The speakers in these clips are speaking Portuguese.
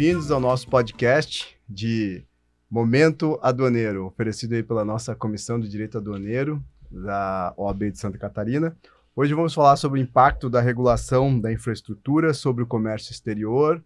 bem-vindos ao nosso podcast de Momento Aduaneiro, oferecido aí pela nossa Comissão de Direito Aduaneiro da OAB de Santa Catarina. Hoje vamos falar sobre o impacto da regulação da infraestrutura sobre o comércio exterior,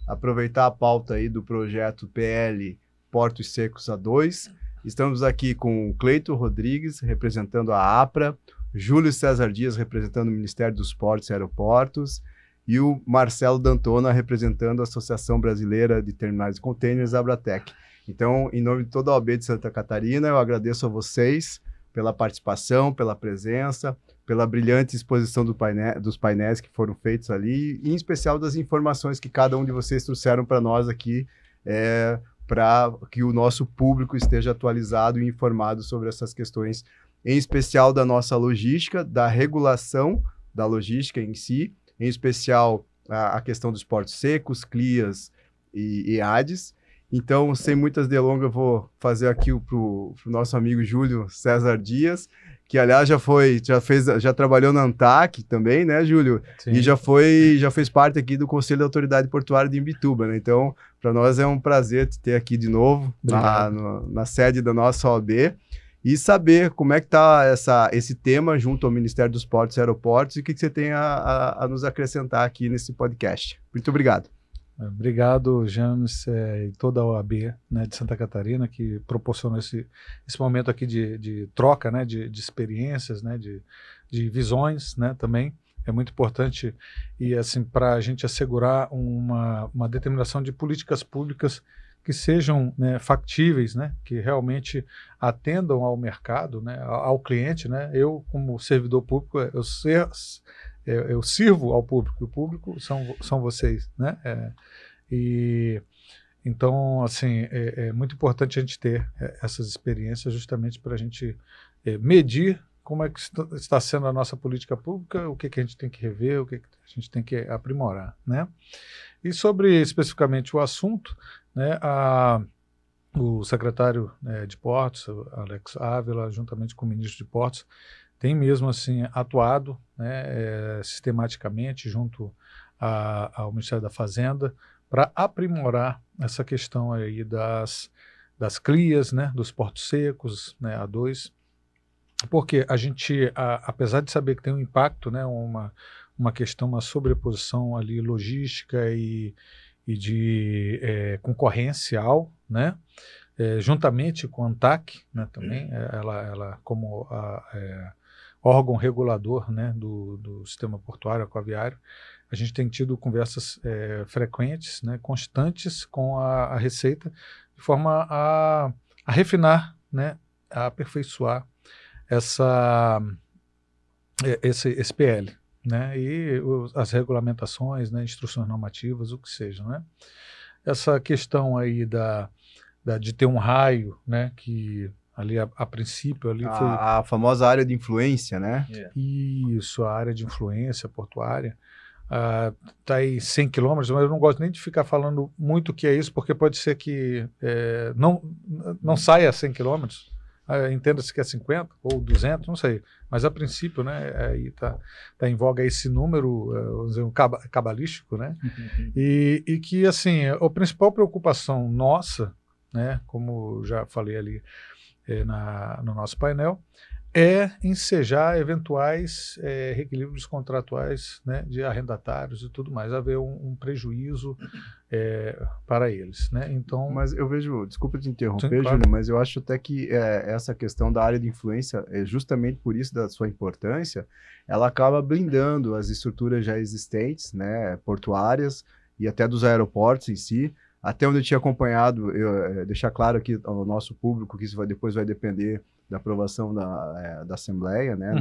aproveitar a pauta aí do projeto PL Portos Secos A2. Estamos aqui com o Cleito Rodrigues, representando a APRA, Júlio César Dias, representando o Ministério dos Portos e Aeroportos, e o Marcelo D'Antona, representando a Associação Brasileira de Terminais e Containers, Abratec. Então, em nome de toda a OAB de Santa Catarina, eu agradeço a vocês pela participação, pela presença, pela brilhante exposição dos painéis que foram feitos ali, e em especial das informações que cada um de vocês trouxeram para nós aqui, para que o nosso público esteja atualizado e informado sobre essas questões, em especial da nossa logística, da regulação da logística em si, em especial a questão dos portos secos, CLIAs e EADs. Então, sem muitas delongas, eu vou fazer aqui para o nosso amigo Júlio César Dias, que, aliás, já trabalhou na ANTAC também, né, Júlio? Sim. E já fez parte aqui do Conselho da Autoridade Portuária de Imbituba, né? Então, para nós é um prazer te ter aqui de novo na sede da nossa OAB e saber como é que está esse tema junto ao Ministério dos Portos e Aeroportos e o que você tem a nos acrescentar aqui nesse podcast. Muito obrigado. Obrigado, James, e toda a OAB, né, de Santa Catarina, que proporcionou esse momento aqui de troca, né, de experiências, né, de visões, né, também. É muito importante e assim, para a gente assegurar uma determinação de políticas públicas que sejam, né, factíveis, né, que realmente atendam ao mercado, né, ao cliente, né. Eu, como servidor público, eu sirvo ao público, e o público são vocês, né? E então, assim, é muito importante a gente ter essas experiências justamente para a gente medir como é que está sendo a nossa política pública, o que a gente tem que rever, o que a gente tem que aprimorar, né? E sobre especificamente o assunto, né, o secretário de Portos, Alex Ávila, juntamente com o ministro de Portos, tem mesmo assim atuado, né, sistematicamente junto ao Ministério da Fazenda para aprimorar essa questão aí das CLIAs, né, dos portos secos, né, A2, porque a gente, apesar de saber que tem um impacto, né, uma questão, uma sobreposição ali logística e de concorrencial, né, juntamente com a ANTAC, né, também, ela como órgão regulador, né, do sistema portuário aquaviário, a gente tem tido conversas frequentes, né, constantes com a Receita, de forma a refinar, né, a aperfeiçoar esse PL, né, e as regulamentações, né, instruções normativas, o que seja, né. Essa questão aí de ter um raio, né, que ali a princípio ali foi a famosa área de influência, né? Isso, a área de influência portuária. Está aí 100 quilômetros, mas eu não gosto nem de ficar falando muito o que é isso, porque pode ser que não saia 100 quilômetros, entenda-se que é 50 ou 200, não sei, mas a princípio, né, aí tá em voga esse número, vamos dizer, cabalístico, né, e que, assim, a principal preocupação nossa, né, como já falei ali no nosso painel, é ensejar eventuais reequilíbrios contratuais, né, de arrendatários e tudo mais, haver um prejuízo para eles, né? Então, mas eu vejo, desculpa te interromper, sim, claro. Júlio, mas eu acho até que essa questão da área de influência, justamente por isso da sua importância, ela acaba blindando as estruturas já existentes, né, portuárias e até dos aeroportos em si. Até onde eu tinha acompanhado, deixar claro aqui ao nosso público que isso depois vai depender da aprovação da Assembleia, né,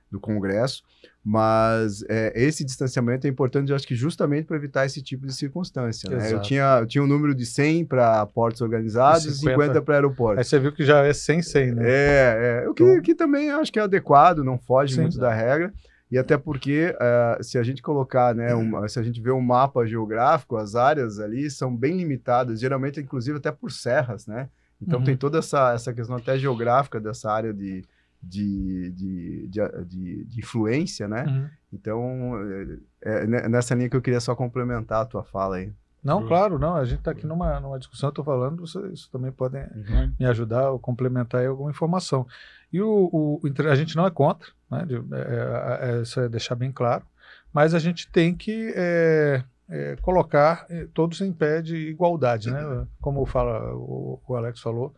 do Congresso, mas esse distanciamento é importante, eu acho que justamente para evitar esse tipo de circunstância, né? Eu tinha um número de 100 para portos organizados e 50 para aeroportos. Aí você viu que já é 100, né? O que também acho que é adequado, não foge muito da regra. E até porque, se a gente colocar, né, se a gente vê um mapa geográfico, as áreas ali são bem limitadas, geralmente, inclusive, até por serras, né? Então, tem toda essa questão até geográfica dessa área de influência, né? Então, nessa linha que eu queria só complementar a tua fala aí. Não, claro, não. A gente está aqui numa discussão, eu estou falando, vocês também podem me ajudar ou complementar aí alguma informação. E a gente não é contra, né? Isso é deixar bem claro, mas a gente tem que colocar todos em pé de igualdade, né? Como o Alex falou,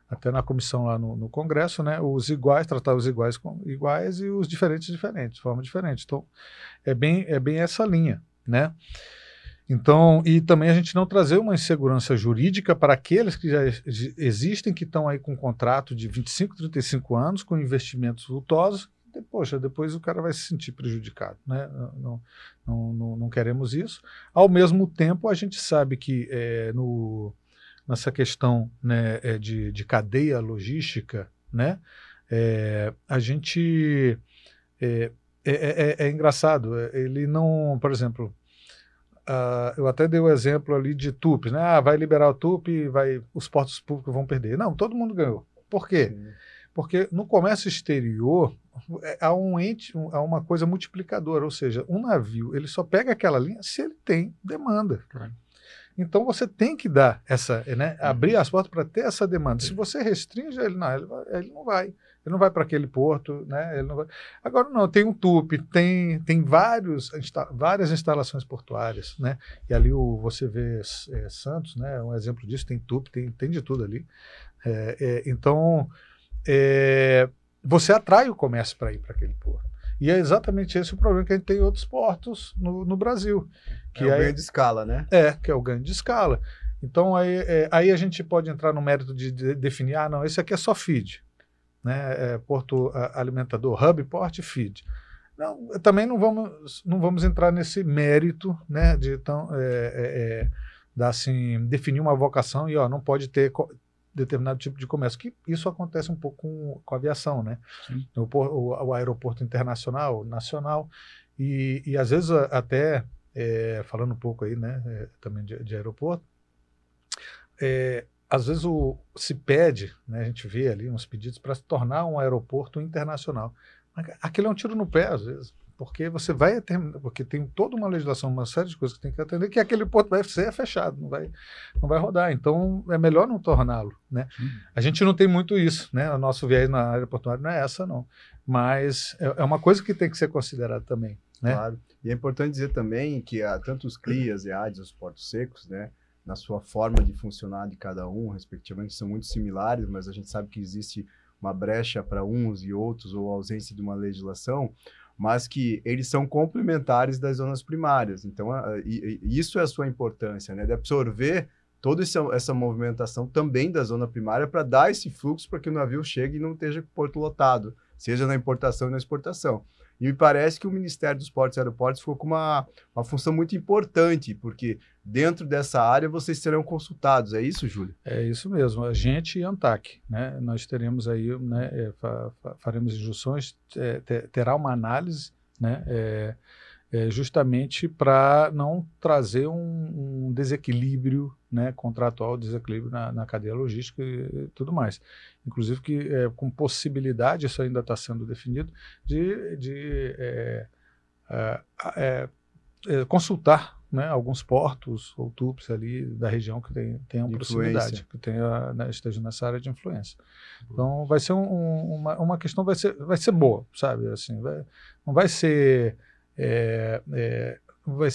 até na comissão lá no Congresso, né? Os iguais, tratar os iguais com iguais e os diferentes de forma diferente. Então, é bem essa linha, né? Então, e também a gente não trazer uma insegurança jurídica para aqueles que já existem, que estão aí com um contrato de 25, 35 anos, com investimentos vultosos. Poxa, depois o cara vai se sentir prejudicado, né? Não queremos isso. Ao mesmo tempo, a gente sabe que nessa questão, né, de cadeia logística, né, a gente é engraçado. Ele não, por exemplo, eu até dei o exemplo ali de TUP, né? Vai liberar o TUP, os portos públicos vão perder. Não, todo mundo ganhou. Por quê? Sim. Porque no comércio exterior há uma coisa multiplicadora, ou seja, um navio ele só pega aquela linha se ele tem demanda. Então você tem que dar abrir as portas para ter essa demanda. Se você restringe, ele não vai. Ele não vai para aquele porto, né? Ele não vai. Agora não, tem um TUP, tem várias instalações portuárias, né? E ali você vê Santos, né? Um exemplo disso, tem TUP, tem de tudo ali. Então você atrai o comércio para ir para aquele porto. E é exatamente esse o problema que a gente tem em outros portos no Brasil. Que é o ganho de escala, né? Que é o ganho de escala. Então aí a gente pode entrar no mérito de definir, não, esse aqui é só feed. Né, porto alimentador, hub, port, feed. Não, também não vamos entrar nesse mérito, né, de definir uma vocação e não pode ter determinado tipo de comércio, que isso acontece um pouco com a aviação, né? O aeroporto internacional, nacional, e às vezes até, falando um pouco aí, né, também de aeroporto, às vezes se pede, né, a gente vê ali uns pedidos para se tornar um aeroporto internacional. Aquilo é um tiro no pé, às vezes, porque porque tem toda uma legislação, uma série de coisas que tem que atender, que aquele porto vai ser fechado, não vai rodar. Então, é melhor não torná-lo, né? A gente não tem muito isso, né? O nosso viés na área portuária não é essa, não. Mas é uma coisa que tem que ser considerada também, né? Claro. E é importante dizer também que tanto os CRIAs, EADs, os portos secos, né, na sua forma de funcionar de cada um, respectivamente, são muito similares, mas a gente sabe que existe uma brecha para uns e outros, ou ausência de uma legislação, mas que eles são complementares das zonas primárias. Então, isso é a sua importância, né, de absorver toda essa movimentação também da zona primária para dar esse fluxo para que o navio chegue e não esteja com o porto lotado, seja na importação e na exportação. E me parece que o Ministério dos Portos e Aeroportos ficou com uma função muito importante, porque dentro dessa área vocês serão consultados. É isso, Júlio? É isso mesmo. A gente e a ANTAC, né? Nós teremos aí, né, faremos injunções, terá uma análise, né, justamente para não trazer um desequilíbrio, né, contratual, desequilíbrio na cadeia logística e tudo mais. Inclusive que com possibilidade, isso ainda está sendo definido, de consultar, né, alguns portos ou TUPs ali da região que tenham proximidade, que estejam nessa área de influência. Então vai ser uma questão, vai ser boa, sabe? Assim, não vai ser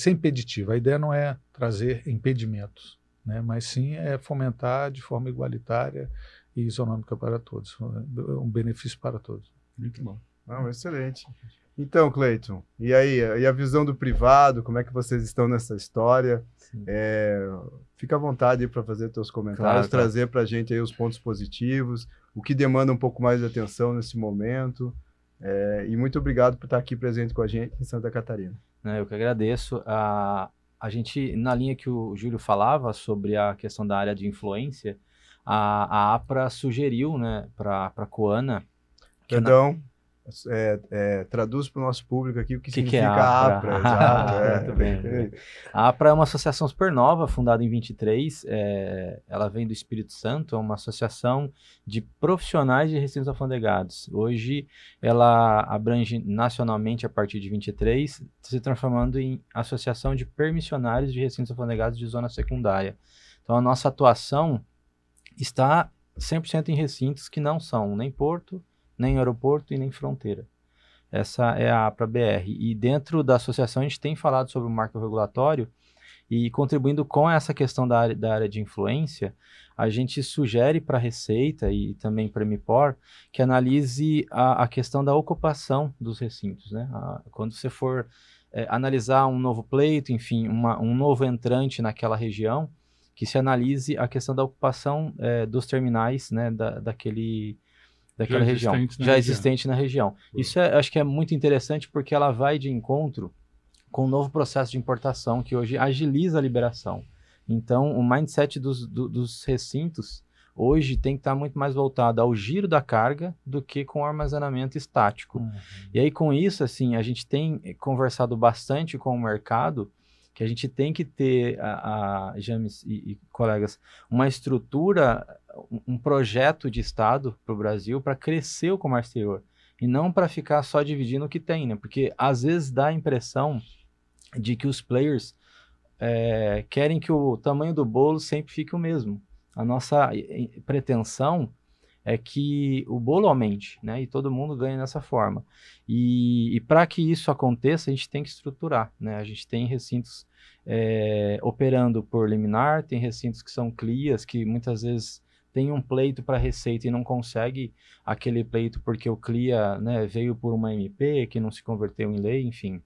impeditivo. A ideia não é trazer impedimentos, né, mas sim fomentar de forma igualitária e isonômica para todos, um benefício para todos. Muito bom. Excelente. Então, Cleiton, e aí? E a visão do privado? Como é que vocês estão nessa história? Fica à vontade para fazer seus comentários, trazer para a gente aí os pontos positivos, o que demanda um pouco mais de atenção nesse momento. E muito obrigado por estar aqui presente com a gente em Santa Catarina. Eu que agradeço. A gente, na linha que o Júlio falava sobre a questão da área de influência, a APRA sugeriu, né, para a Coana... Perdão, traduz para o nosso público aqui o que Que significa é a APRA. Exato, muito bem. A APRA é uma associação super nova, fundada em 23. Ela vem do Espírito Santo, é uma associação de profissionais de recintos alfandegados. Hoje, ela abrange nacionalmente a partir de 23, se transformando em associação de permissionários de recintos alfandegados de zona secundária. Então, a nossa atuação está 100% em recintos que não são nem porto, nem aeroporto e nem fronteira. Essa é a APRA-BR. E dentro da associação a gente tem falado sobre o marco regulatório e contribuindo com essa questão da área de influência, a gente sugere para a Receita e também para a MIPOR que analise a questão da ocupação dos recintos, né? Quando você for analisar um novo pleito, enfim, um novo entrante naquela região, que se analise a questão da ocupação dos terminais, né, daquela região, já existente na região. Isso acho que é muito interessante porque ela vai de encontro com o novo processo de importação que hoje agiliza a liberação. Então, o mindset dos recintos hoje tem que estar muito mais voltado ao giro da carga do que com o armazenamento estático. E aí, com isso, assim, a gente tem conversado bastante com o mercado que a gente tem que ter, James e colegas, uma estrutura, um projeto de Estado para o Brasil para crescer o comércio exterior e não para ficar só dividindo o que tem, né? Porque às vezes dá a impressão de que os players querem que o tamanho do bolo sempre fique o mesmo. A nossa pretensão é que o bolo aumente, né? E todo mundo ganha dessa forma. E para que isso aconteça, a gente tem que estruturar, né? A gente tem recintos operando por liminar, tem recintos que são CLIAs, que muitas vezes tem um pleito para Receita e não consegue aquele pleito porque o CLIA, né, veio por uma MP que não se converteu em lei, enfim.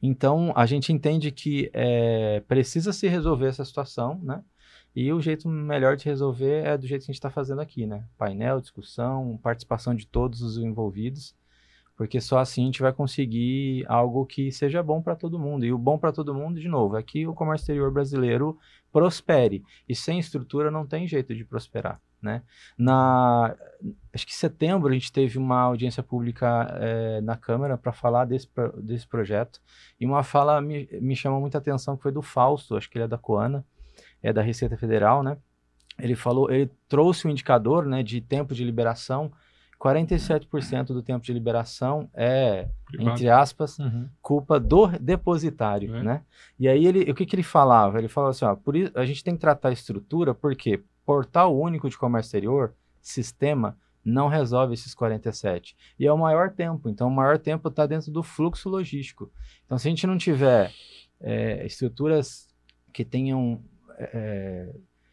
Então, a gente entende que precisa se resolver essa situação, né? E o jeito melhor de resolver é do jeito que a gente está fazendo aqui, né? Painel, discussão, participação de todos os envolvidos, porque só assim a gente vai conseguir algo que seja bom para todo mundo. E o bom para todo mundo, de novo, é que o comércio exterior brasileiro prospere. E sem estrutura não tem jeito de prosperar, né? Acho que em setembro a gente teve uma audiência pública na Câmara para falar desse projeto. E uma fala me chamou muita atenção, que foi do Fausto, acho que ele é da Coana, da Receita Federal, né? Ele trouxe um indicador, né, de tempo de liberação. 47% do tempo de liberação privado, entre aspas, culpa do depositário, né? E aí o que ele falava? Ele falava assim, por isso a gente tem que tratar a estrutura, porque portal único de comércio exterior, sistema, não resolve esses 47. E é o maior tempo. Então, o maior tempo está dentro do fluxo logístico. Então, se a gente não tiver estruturas que tenham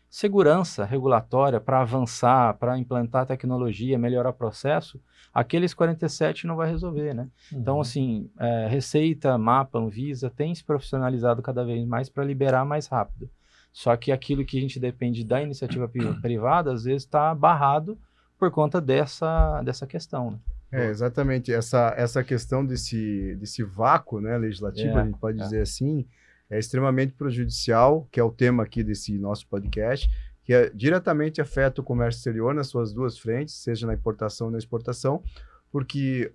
segurança regulatória para avançar, para implantar tecnologia, melhorar processo, aqueles 47 não vai resolver, né? Então, assim, Receita, Mapa, Anvisa tem se profissionalizado cada vez mais para liberar mais rápido. Só que aquilo que a gente depende da iniciativa privada, às vezes está barrado por conta dessa questão, né? Exatamente. Essa questão desse vácuo, né, legislativo, a gente pode dizer assim, é extremamente prejudicial, que é o tema aqui desse nosso podcast, que diretamente afeta o comércio exterior nas suas duas frentes, seja na importação ou na exportação, porque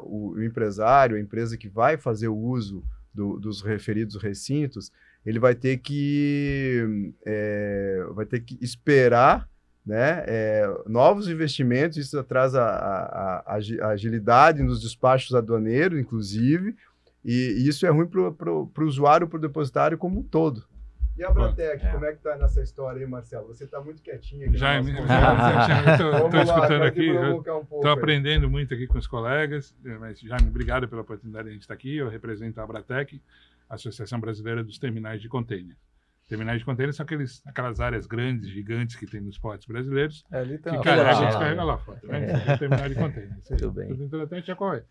o empresário, a empresa que vai fazer o uso dos referidos recintos, ele vai ter que esperar, né, novos investimentos. Isso traz a agilidade nos despachos aduaneiros, inclusive, e isso é ruim para o usuário, para o depositário como um todo. E a Abratec, como é que está nessa história aí, Marcelo? Você está muito quietinho aqui. Já estou escutando aqui, estou aprendendo muito aqui com os colegas, mas Jaime, obrigado pela oportunidade de a gente estar aqui. Eu represento a Abratec, Associação Brasileira dos Terminais de Container. Terminais de container são aquelas áreas grandes, gigantes que tem nos portos brasileiros, que carrega lá fora. Terminal de container. Tudo bem. Tudo interessante, já corre.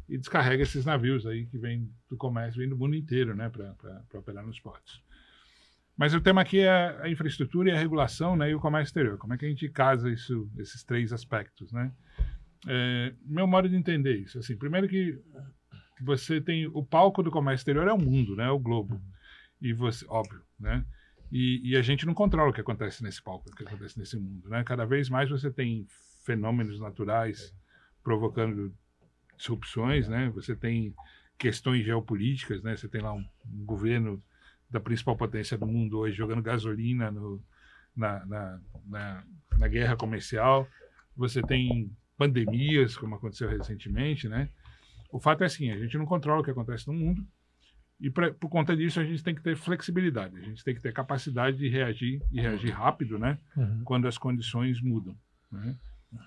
E descarrega esses navios aí que vêm do comércio, vêm do mundo inteiro, né, para operar nos portos. Mas o tema aqui é a infraestrutura e a regulação, né, e o comércio exterior. Como é que a gente casa esses três aspectos, né? Meu modo de entender isso, assim, primeiro que você tem o palco do comércio exterior é o mundo, né, é o globo. E você, óbvio, né? E a gente não controla o que acontece nesse palco, o que acontece nesse mundo, né? Cada vez mais você tem fenômenos naturais, provocando disrupções, né? Você tem questões geopolíticas, né? Você tem lá um governo da principal potência do mundo hoje jogando gasolina na guerra comercial. Você tem pandemias, como aconteceu recentemente, né? O fato é assim, a gente não controla o que acontece no mundo e por conta disso a gente tem que ter flexibilidade, a gente tem que ter capacidade de reagir e reagir rápido, né? Quando as condições mudam, né?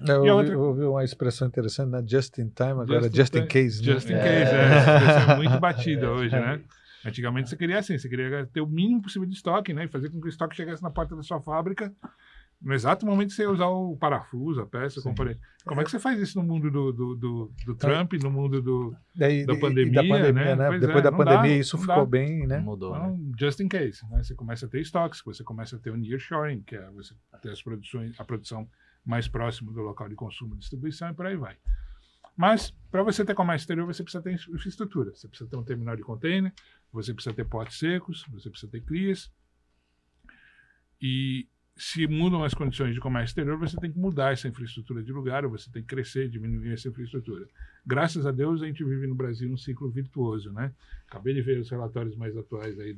Eu ouvi uma expressão interessante, né? Just in time, agora just in case. Just in case, essa expressão é muito batida hoje, né? Antigamente você queria assim, você queria ter o mínimo possível de estoque, né? E fazer com que o estoque chegasse na porta da sua fábrica no exato momento que você ia usar o parafuso, a peça, o componente. Como é que você faz isso no mundo do Trump, no mundo da pandemia, né? Depois da pandemia isso ficou bem, né? Mudou, então, né? Just in case, né? Você começa a ter estoques, você começa a ter o nearshoring, que é você ter a produção mais próximo do local de consumo e distribuição e por aí vai. Mas, para você ter comércio exterior, você precisa ter infraestrutura. Você precisa ter um terminal de container, você precisa ter portos secos, você precisa ter CRIAs. E se mudam as condições de comércio exterior, você tem que mudar essa infraestrutura de lugar, ou você tem que crescer, diminuir essa infraestrutura. Graças a Deus, a gente vive no Brasil um ciclo virtuoso, né? Acabei de ver os relatórios mais atuais aí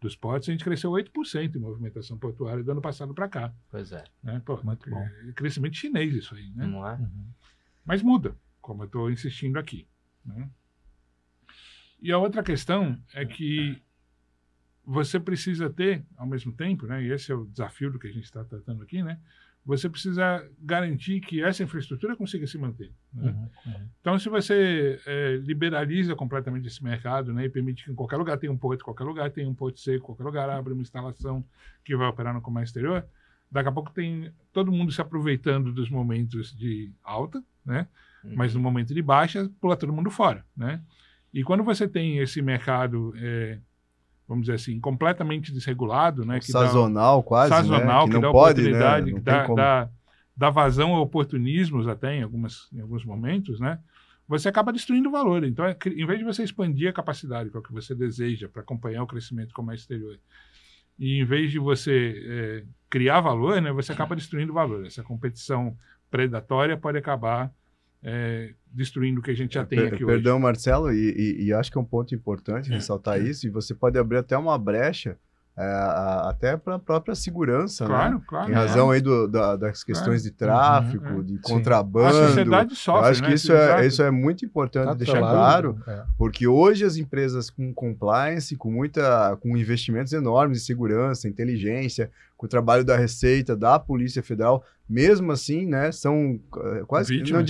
dos portos, a gente cresceu 8% em movimentação portuária do ano passado para cá. Pois é. Né? Pô, muito bom. É crescimento chinês isso aí, né? Não é? Mas muda, como eu estou insistindo aqui, né? E a outra questão é que você precisa ter, ao mesmo tempo, né, e esse é o desafio do que a gente está tratando aqui, né, você precisa garantir que essa infraestrutura consiga se manter. Né? Então, se você liberaliza completamente esse mercado, né, e permite que em qualquer lugar tenha um porto, qualquer lugar tenha um porto seco, qualquer lugar abre uma instalação que vai operar no comércio exterior, daqui a pouco tem todo mundo se aproveitando dos momentos de alta, né, mas no momento de baixa, pula todo mundo fora. Né? E quando você tem esse mercado vamos dizer assim, completamente desregulado, né? Que sazonal, quase, sazonal, né? que dá pode, oportunidade, né? que dá vazão a oportunismos até em alguns momentos, né? Você acaba destruindo o valor. Então, em vez de você expandir a capacidade, que é o que você deseja para acompanhar o crescimento do comércio exterior, e em vez de você criar valor, né? Você acaba destruindo o valor. Essa competição predatória pode acabar destruindo o que a gente já tem aqui hoje. Perdão, Marcelo, e acho que é um ponto importante ressaltar isso, e você pode abrir até uma brecha até para a própria segurança, claro, né? Claro. Em razão aí das questões de tráfico, de contrabando. A sociedade sofre, eu acho que isso é muito importante deixar claro, porque hoje as empresas com compliance, com investimentos enormes de segurança, inteligência, com o trabalho da Receita, da Polícia Federal, mesmo assim, né, são quase, não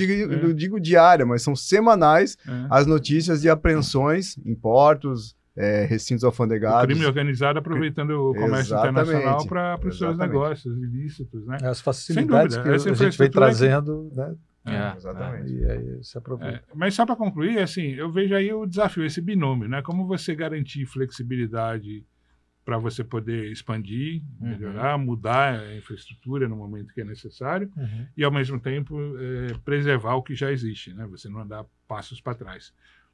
digo diária, mas são semanais as notícias de apreensões em portos, recintos alfandegados. O crime organizado aproveitando o comércio internacional para os seus negócios ilícitos, né? As facilidades que a gente vem trazendo, né? Exatamente. E aí se aproveita. Mas só para concluir, assim, eu vejo aí o desafio, esse binômio, né? Como você garantir flexibilidade para você poder expandir, melhorar, mudar a infraestrutura no momento que é necessário e, ao mesmo tempo, preservar o que já existe, né? Você não andar passos para trás.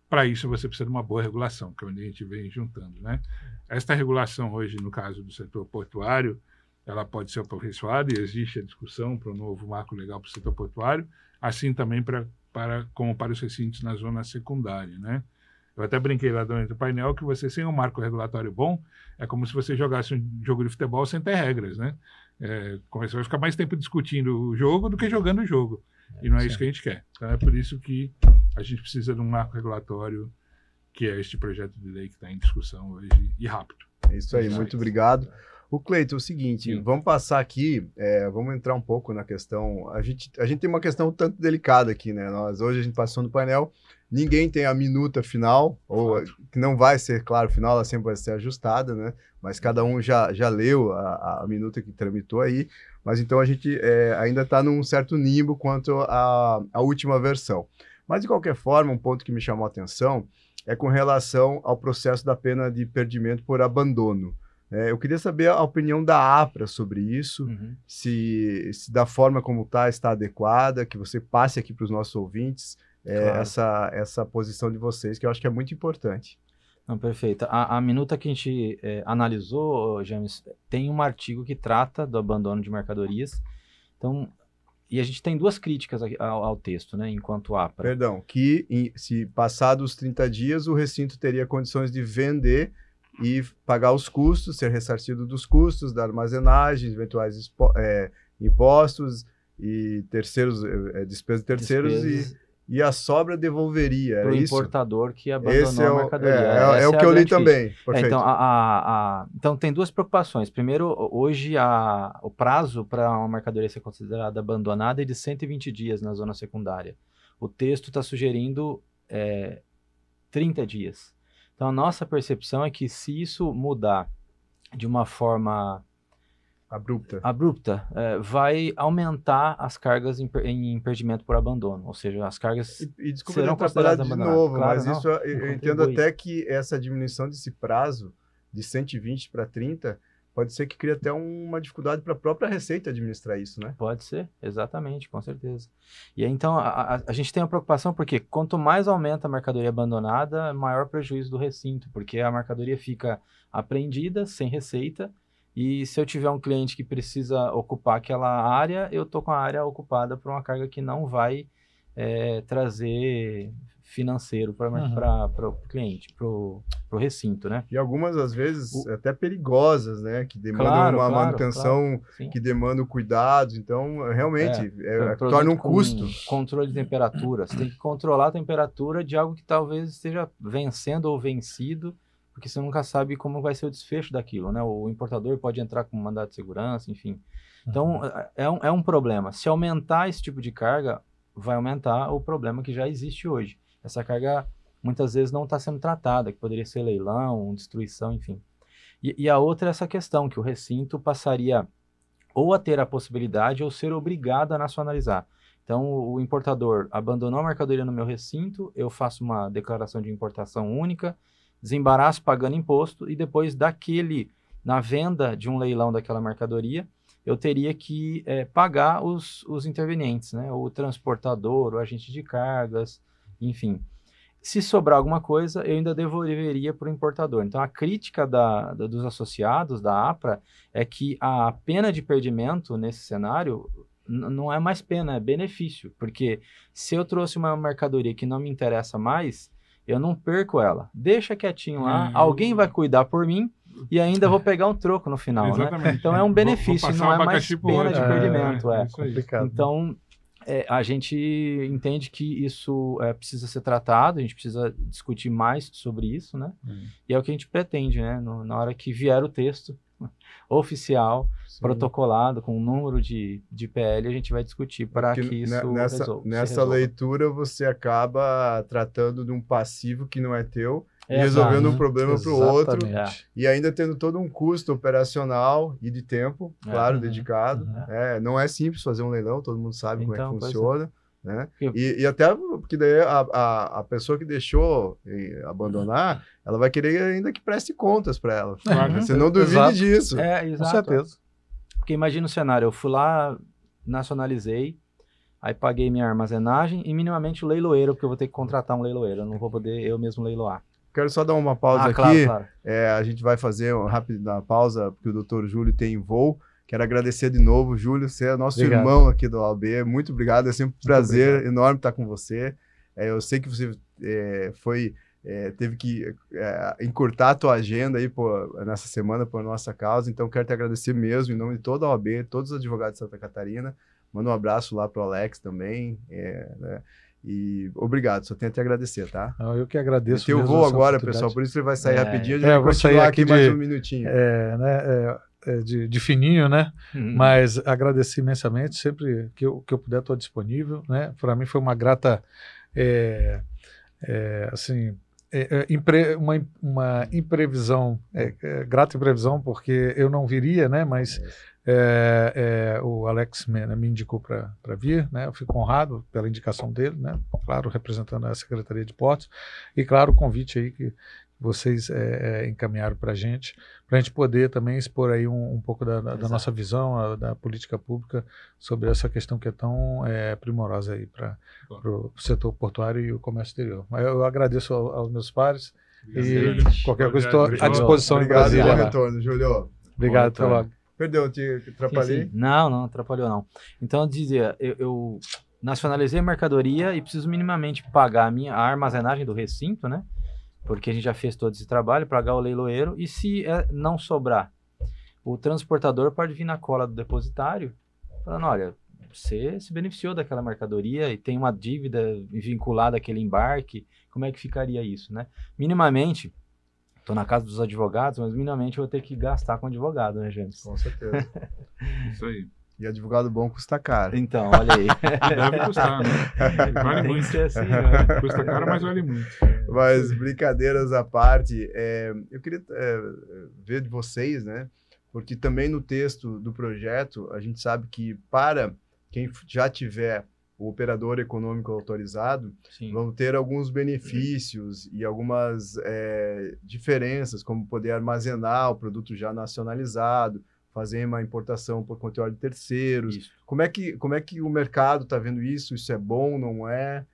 Para isso, você precisa de uma boa regulação, que é onde a gente vem juntando, né? Esta regulação hoje, no caso do setor portuário, ela pode ser aperfeiçoada e existe a discussão para um novo marco legal para o setor portuário, assim também como para os recintos na zona secundária, né? Eu até brinquei lá dentro do painel que você, sem um marco regulatório bom, é como se você jogasse um jogo de futebol sem ter regras, né? Você vai ficar mais tempo discutindo o jogo do que jogando o jogo. E não é isso que a gente quer. Então é por isso que a gente precisa de um marco regulatório, que é este projeto de lei que está em discussão hoje, e rápido. É isso aí, muito obrigado. O Cleiton, é o seguinte, vamos passar aqui, vamos entrar um pouco na questão, a gente tem uma questão um tanto delicada aqui, né? Hoje a gente passou no painel, ninguém tem a minuta final, ou que não vai ser, claro, final, ela sempre vai ser ajustada, né? Mas cada um já leu a minuta que tramitou aí, mas então a gente ainda está num certo nimbo quanto à última versão. Mas, de qualquer forma, um ponto que me chamou a atenção é com relação ao processo da pena de perdimento por abandono. Eu queria saber a opinião da APRA sobre isso, se da forma como está adequada, que você passe aqui para os nossos ouvintes essa posição de vocês, que eu acho que é muito importante. Não, perfeito. A minuta que a gente analisou, James, tem um artigo que trata do abandono de mercadorias. Então, E a gente tem duas críticas ao texto, né, enquanto APRA. Perdão, que se passados os 30 dias, o recinto teria condições de vender e pagar os custos, ser ressarcido dos custos da armazenagem, eventuais impostos e terceiros, despesas de terceiros e a sobra devolveria. Para o importador que abandonou a mercadoria. É o que eu li também. Perfeito. Então, tem duas preocupações. Primeiro, hoje o prazo para uma mercadoria ser considerada abandonada é de 120 dias na zona secundária. O texto está sugerindo 30 dias. Então, a nossa percepção é que se isso mudar de uma forma abrupta, vai aumentar as cargas em impedimento por abandono, ou seja, as cargas e desculpa serão atrapalhar consideradas de abandonadas. novo, Claro, mas não, isso eu entendo até que essa diminuição desse prazo de 120 para 30 pode ser que crie até uma dificuldade para a própria Receita administrar isso, né? Pode ser, exatamente, com certeza. E aí, então, a gente tem uma preocupação porque quanto mais aumenta a mercadoria abandonada, maior prejuízo do recinto, porque a mercadoria fica apreendida, sem receita, e se eu tiver um cliente que precisa ocupar aquela área, eu estou com a área ocupada por uma carga que não vai trazer financeiro para o cliente, para o recinto, né? E algumas, às vezes, até perigosas, né? Que demandam uma manutenção, que demandam cuidados. Então, realmente, torna um custo. Controle de temperatura. Você tem que controlar a temperatura de algo que talvez esteja vencendo ou vencido, porque você nunca sabe como vai ser o desfecho daquilo, né? O importador pode entrar com mandado de segurança, enfim. Então, é um problema. Se aumentar esse tipo de carga, vai aumentar o problema que já existe hoje. Essa carga, muitas vezes, não está sendo tratada, que poderia ser leilão, destruição, enfim. E a outra é essa questão, que o recinto passaria ou a ter a possibilidade ou ser obrigado a nacionalizar. Então, o importador abandonou a mercadoria no meu recinto, eu faço uma declaração de importação única, desembaraço pagando imposto e depois na venda de um leilão daquela mercadoria, eu teria que pagar os intervenientes, né? O transportador, o agente de cargas, enfim. Se sobrar alguma coisa, eu ainda devolveria para o importador. Então, a crítica dos associados da APRA é que a pena de perdimento nesse cenário não é mais pena, é benefício. Porque se eu trouxe uma mercadoria que não me interessa mais, eu não perco ela. Deixa quietinho lá, alguém vai cuidar por mim e ainda vou pegar um troco no final, né? Então é um benefício, não é mais pena de perdimento. Complicado. Então, a gente entende que isso precisa ser tratado, a gente precisa discutir mais sobre isso, né? E é o que a gente pretende, né? Na hora que vier o texto oficial, protocolado, com um número de PL, a gente vai discutir para que isso nessa leitura você acaba tratando de um passivo que não é teu e resolvendo um problema para o outro e ainda tendo todo um custo operacional e de tempo, claro, dedicado. Não é simples fazer um leilão, todo mundo sabe como é que funciona. Né? E até porque daí a pessoa que deixou abandonar, ela vai querer ainda que preste contas para ela. Você não duvide disso. Exato. Com certeza. Porque imagina o cenário, eu fui lá, nacionalizei, aí paguei minha armazenagem e minimamente o leiloeiro, porque eu vou ter que contratar um leiloeiro, eu não vou poder eu mesmo leiloar. Quero só dar uma pausa aqui. Claro. A gente vai fazer uma rápida pausa, porque o Dr. Júlio tem voo. Quero agradecer de novo, Júlio, você é nosso irmão aqui do OAB. Muito obrigado, é sempre um prazer enorme estar com você. Eu sei que você teve que encurtar a tua agenda aí nessa semana por nossa causa, então quero te agradecer mesmo, em nome de toda a OAB, todos os advogados de Santa Catarina. Manda um abraço lá para o Alex também, né? E obrigado, só tenho a te agradecer, tá? Eu que agradeço. Eu vou agora, pessoal, por isso ele vai sair rapidinho, a gente vai continuar aqui mais um minutinho. De fininho, né? Mas agradecer imensamente, sempre que eu puder estou disponível, né? Para mim foi uma grata, uma imprevisão, grata imprevisão, porque eu não viria, né? Mas o Alex me indicou para vir, né? Eu fico honrado pela indicação dele, né? Claro, representando a Secretaria de Portos, e claro, o convite aí que vocês encaminharam para a gente poder também expor aí um pouco da nossa visão, da política pública sobre essa questão que é tão primorosa aí para o setor portuário e o comércio exterior. Mas eu agradeço aos meus pares e qualquer coisa estou à disposição em Brasília. Obrigado, retorno, Júlio. Obrigado, até logo. Perdão, te atrapalhei? Sim. Não atrapalhou não. Então eu dizia, eu nacionalizei a mercadoria e preciso minimamente pagar a armazenagem do recinto, né? Porque a gente já fez todo esse trabalho, pagar o leiloeiro, e se não sobrar, o transportador pode vir na cola do depositário, falando, olha, você se beneficiou daquela mercadoria e tem uma dívida vinculada àquele embarque, como é que ficaria isso, né? Minimamente, estou na casa dos advogados, mas minimamente eu vou ter que gastar com advogado, né, James? Com certeza. Isso aí. E advogado bom custa caro. Então, olha aí. Deve custar, né? Vale Tem muito. que ser assim, né? Custa caro, mas vale muito. Mas brincadeiras à parte, eu queria ver de vocês, né? Porque também no texto do projeto, a gente sabe que para quem já tiver o operador econômico autorizado, Sim. vão ter alguns benefícios e algumas diferenças, como poder armazenar o produto já nacionalizado, fazer uma importação por controle de terceiros. Isso. Como é que o mercado está vendo isso? Isso é bom, não é?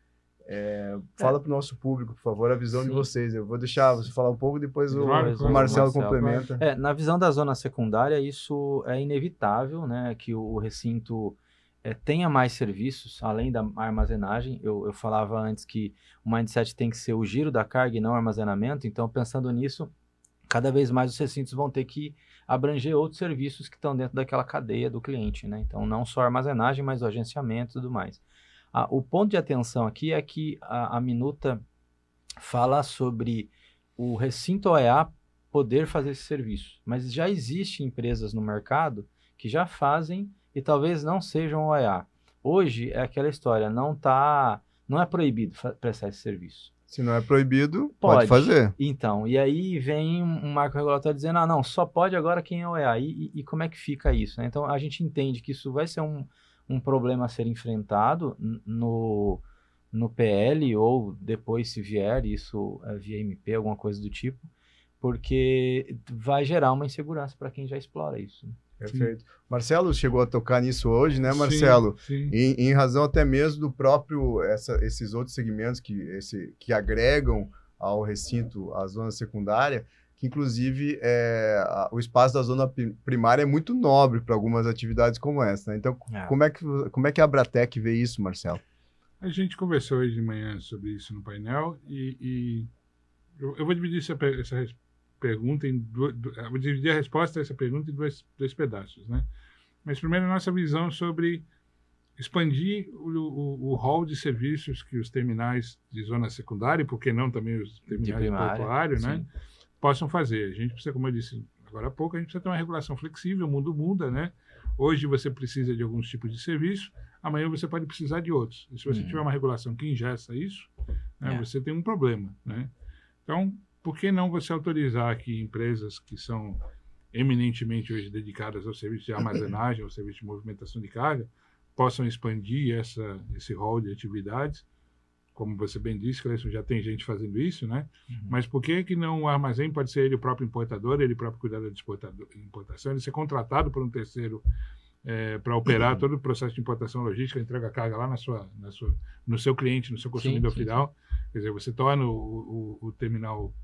Fala para o nosso público, por favor, a visão de vocês. Eu vou deixar você falar um pouco, depois o Marcelo complementa. Na visão da zona secundária, isso é inevitável, né? Que o recinto tenha mais serviços, além da armazenagem. Eu falava antes que o mindset tem que ser o giro da carga e não o armazenamento. Então, pensando nisso, cada vez mais os recintos vão ter que abranger outros serviços que estão dentro daquela cadeia do cliente, né? Então, não só armazenagem, mas o agenciamento e tudo mais. O ponto de atenção aqui é que a minuta fala sobre o recinto OEA poder fazer esse serviço, mas já existem empresas no mercado que já fazem e talvez não sejam OEA. Hoje é aquela história, não é proibido prestar esse serviço. Se não é proibido, pode fazer. Então, e aí vem um marco regulatório dizendo, não, só pode agora quem é OEA. E como é que fica isso, né? Então, a gente entende que isso vai ser um problema a ser enfrentado no PL, ou depois, se vier isso via MP, alguma coisa do tipo, porque vai gerar uma insegurança para quem já explora isso. Perfeito. Sim. Marcelo chegou a tocar nisso hoje, né, Marcelo? Sim. Em razão até mesmo do próprio, esses outros segmentos que agregam ao recinto, à zona secundária, que inclusive o espaço da zona primária é muito nobre para algumas atividades como essa, né? Então, como é que a Abratec vê isso, Marcelo? A gente conversou hoje de manhã sobre isso no painel e eu vou dividir essa pergunta vou dividir a resposta a essa pergunta em dois pedaços, né? Mas primeiro a nossa visão sobre expandir o rol de serviços que os terminais de zona secundária, e por que não também os terminais de portuário, né, possam fazer. A gente precisa, como eu disse agora há pouco, a gente precisa ter uma regulação flexível, o mundo muda, né? Hoje você precisa de alguns tipos de serviço, amanhã você pode precisar de outros. E se você tiver uma regulação que ingessa isso, né, você tem um problema, né? Então, por que não você autorizar que empresas que são eminentemente hoje dedicadas ao serviço de armazenagem, ao serviço de movimentação de carga, possam expandir esse rol de atividades? Como você bem disse, Cleison, já tem gente fazendo isso, né? Mas por que não o armazém pode ser ele o próprio importador, ele próprio cuidar da importação, ele ser contratado por um terceiro para operar todo o processo de importação logística, entrega a carga lá no seu cliente, no seu consumidor final? Quer dizer, você torna o terminal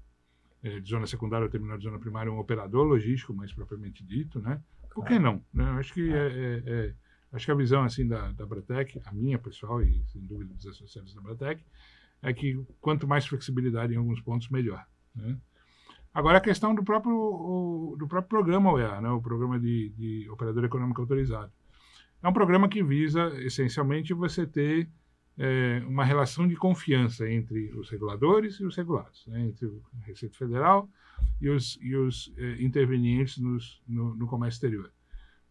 de zona secundária ou terminal de zona primária um operador logístico, mais propriamente dito, né? Por que não? Né? Acho que a visão assim da Abratec, a minha pessoal e sem dúvida dos associados da Abratec, é que quanto mais flexibilidade em alguns pontos, melhor, né? Agora a questão do próprio programa OEA, né? O programa de operador econômico autorizado. É um programa que visa essencialmente você ter uma relação de confiança entre os reguladores e os regulados, né? Entre o Receita Federal e os intervenientes no comércio exterior,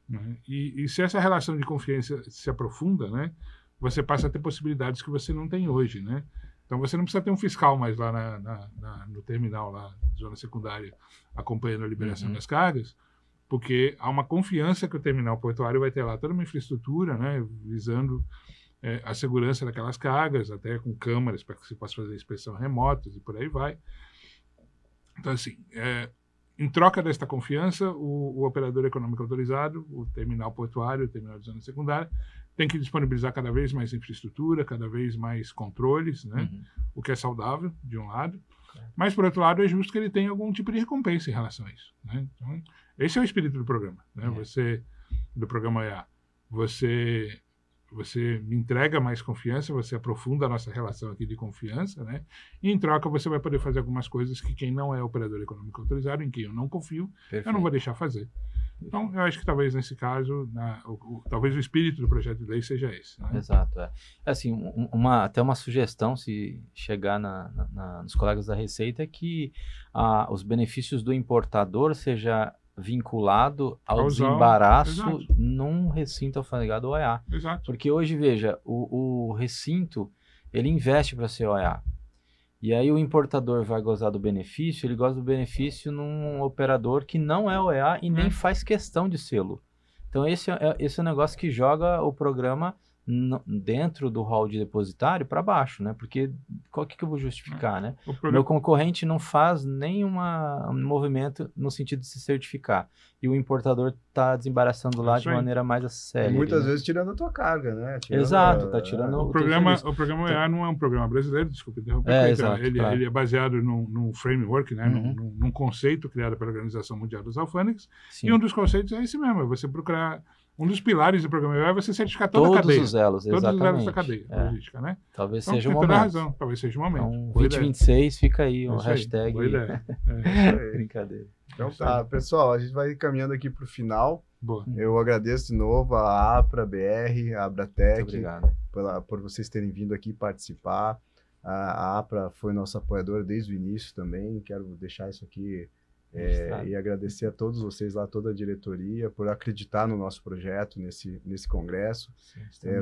né? E se essa relação de confiança se aprofunda, né, você passa a ter possibilidades que você não tem hoje, né? Então você não precisa ter um fiscal mais lá no terminal, lá na zona secundária, acompanhando a liberação das cargas, porque há uma confiança que o terminal portuário vai ter lá toda uma infraestrutura, né, visando a segurança daquelas cargas, até com câmaras para que você possa fazer inspeção remotas e por aí vai. Então, assim, em troca desta confiança, o operador econômico autorizado, o terminal portuário, o terminal de zona secundária, tem que disponibilizar cada vez mais infraestrutura, cada vez mais controles, né? O que é saudável, de um lado. Mas, por outro lado, é justo que ele tenha algum tipo de recompensa em relação a isso, né? Então, esse é o espírito do programa, né? Do programa EA. Você me entrega mais confiança, você aprofunda a nossa relação aqui de confiança, né? E em troca você vai poder fazer algumas coisas que quem não é operador econômico autorizado, em quem eu não confio, eu não vou deixar fazer. Então, eu acho que talvez nesse caso, talvez o espírito do projeto de lei seja esse, né? Exato. Assim, até uma sugestão, se chegar nos colegas da Receita, é que os benefícios do importador seja vinculado ao desembaraço num recinto alfandegado OEA. Exato. Porque hoje, veja, o recinto, ele investe para ser OEA. E aí o importador vai gozar do benefício, ele goza do benefício num operador que não é OEA e nem faz questão de sê-lo. Então esse é um negócio que joga o programa dentro do hall de depositário para baixo, né? Porque qual que eu vou justificar, né? Meu concorrente não faz nenhum movimento no sentido de se certificar. E o importador está desembaraçando lá de maneira mais séria. Muitas vezes tirando a tua carga, né? Exato, está tirando o programa EA não é um programa brasileiro, desculpa interromper. Exato, ele é baseado num framework, né? Num conceito criado pela Organização Mundial das Alfândegas. Sim. E um dos conceitos é esse mesmo, é você procurar. Um dos pilares do programa EA é você certificar toda a cadeia. Todos os elos, exatamente. Todos os elos da cadeia logística, né? Talvez então, seja o momento. Razão. Talvez seja o momento. Então, 2026 fica aí o hashtag. Boa ideia. Brincadeira. Então tá, pessoal, a gente vai caminhando aqui para o final. Boa. Eu agradeço de novo a APRA BR, a Abratec, por vocês terem vindo aqui participar. A APRA foi nossa apoiadora desde o início também. Quero deixar isso aqui e agradecer a todos vocês lá, toda a diretoria, por acreditar no nosso projeto, nesse congresso.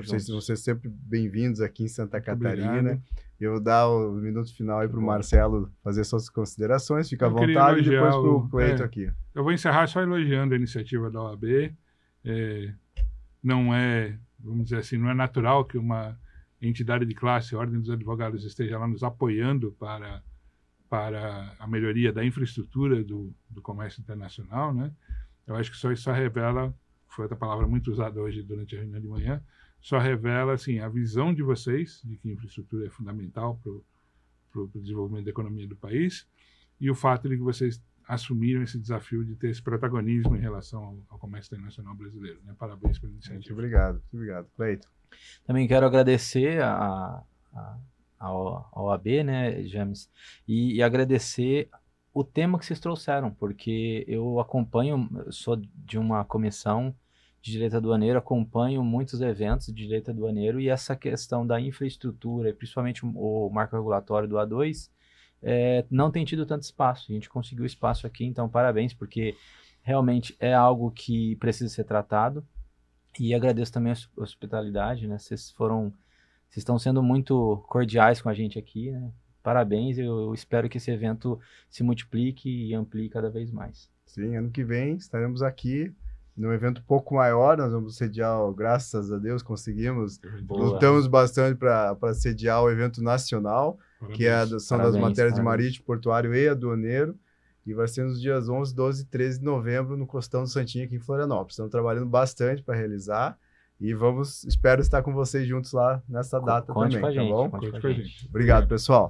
Vocês vão ser sempre bem-vindos aqui em Santa Catarina. Obrigado. Eu vou dar o minuto final aí para o Marcelo fazer suas considerações. Fica à vontade, e depois para o Cleito aqui. Eu vou encerrar só elogiando a iniciativa da OAB. Não é, vamos dizer assim, não é natural que uma entidade de classe, a Ordem dos Advogados, esteja lá nos apoiando para a melhoria da infraestrutura do comércio internacional, né? Eu acho que isso revela, foi outra palavra muito usada hoje durante a reunião de manhã, só revela assim, a visão de vocês de que infraestrutura é fundamental para o desenvolvimento da economia do país e o fato de que vocês assumiram esse desafio de ter esse protagonismo em relação ao comércio internacional brasileiro, né? Parabéns pela iniciativa. Muito obrigado. Cleito. Também quero agradecer a OAB, né, James, e agradecer o tema que vocês trouxeram, porque eu sou de uma comissão de direito aduaneiro, acompanho muitos eventos de direito aduaneiro e essa questão da infraestrutura, principalmente o marco regulatório do A2, não tem tido tanto espaço. A gente conseguiu espaço aqui, então parabéns, porque realmente é algo que precisa ser tratado e agradeço também a hospitalidade, né, vocês estão sendo muito cordiais com a gente aqui, né? Parabéns, eu espero que esse evento se multiplique e amplie cada vez mais. Sim, ano que vem estaremos aqui num evento um pouco maior, nós vamos sediar, graças a Deus, conseguimos, lutamos bastante para sediar o evento nacional, parabéns. São das matérias de marítimo, portuário e aduaneiro, e vai ser nos dias 11, 12 e 13 de novembro no Costão do Santinho aqui em Florianópolis. Estamos trabalhando bastante para realizar. E espero estar com vocês juntos lá nessa data também, com a gente, tá bom? Conte com a gente. Obrigado, pessoal.